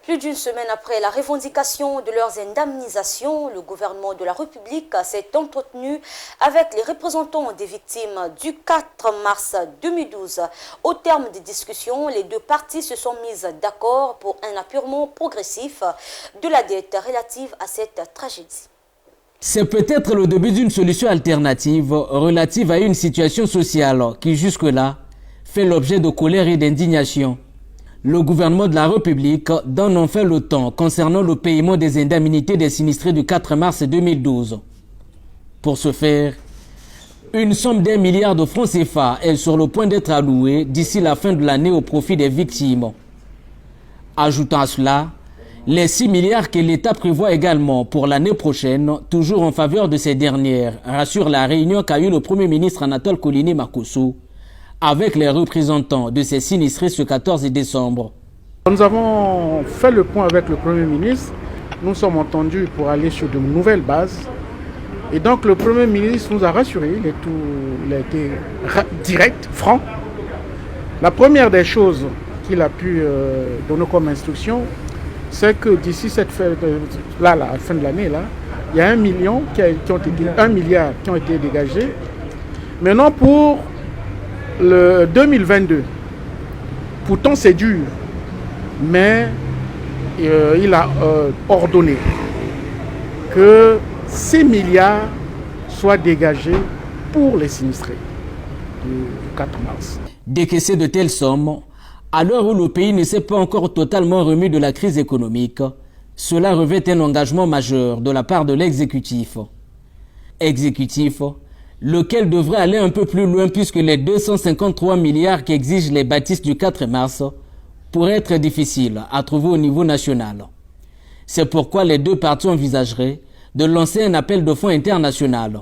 Plus d'une semaine après la revendication de leurs indemnisations, le gouvernement de la République s'est entretenu avec les représentants des victimes du 4 mars 2012. Au terme des discussions, les deux parties se sont mises d'accord pour un apurement progressif de la dette relative à cette tragédie. C'est peut-être le début d'une solution alternative relative à une situation sociale qui jusque-là fait l'objet de colère et d'indignation. Le gouvernement de la République donne enfin le temps concernant le paiement des indemnités des sinistrés du 4 mars 2012. Pour ce faire, une somme d'1 milliard de francs CFA est sur le point d'être allouée d'ici la fin de l'année au profit des victimes. Ajoutant à cela, les 6 milliards que l'État prévoit également pour l'année prochaine, toujours en faveur de ces dernières, rassure la réunion qu'a eu le Premier ministre Anatole Koliné Makosso avec les représentants de ces sinistrés ce 14 décembre. Nous avons fait le point avec le Premier ministre. Nous sommes entendus pour aller sur de nouvelles bases. Et donc le Premier ministre nous a rassurés. Il a été direct, franc. La première des choses qu'il a pu donner comme instruction, c'est que d'ici la fin de l'année, il y a 1 milliard qui ont été dégagés. Maintenant pour le 2022, pourtant c'est dur, mais il a ordonné que 6 milliards soient dégagés pour les sinistrés du 4 mars. Décaisser de telles sommes, à l'heure où le pays ne s'est pas encore totalement remis de la crise économique, cela revêt un engagement majeur de la part de l'exécutif. Exécutif lequel devrait aller un peu plus loin puisque les 253 milliards qu'exigent les bâtisses du 4 mars pourraient être difficiles à trouver au niveau national. C'est pourquoi les deux parties envisageraient de lancer un appel de fonds international.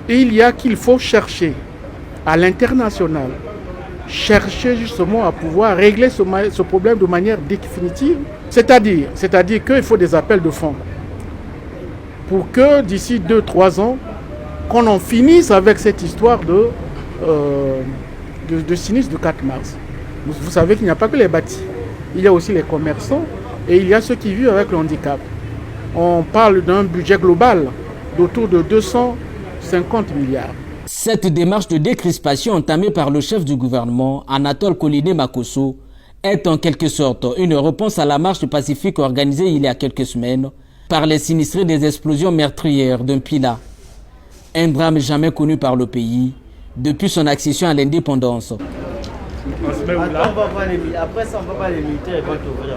Il y a qu'il faut chercher à l'international, chercher justement à pouvoir régler ce problème de manière définitive, c'est-à-dire qu'il faut des appels de fonds pour que d'ici 2-3 ans, qu'on en finisse avec cette histoire de sinistre du 4 mars. Vous savez qu'il n'y a pas que les bâtis, il y a aussi les commerçants et il y a ceux qui vivent avec le handicap. On parle d'un budget global d'autour de 250 milliards. Cette démarche de décrispation entamée par le chef du gouvernement, Anatole Koliné Makosso, est en quelque sorte une réponse à la marche pacifique organisée il y a quelques semaines par les sinistrés des explosions meurtrières d'un Pila. Un drame jamais connu par le pays depuis son accession à l'indépendance. Après ça, on va voir les militaires et pas t'ouvrir.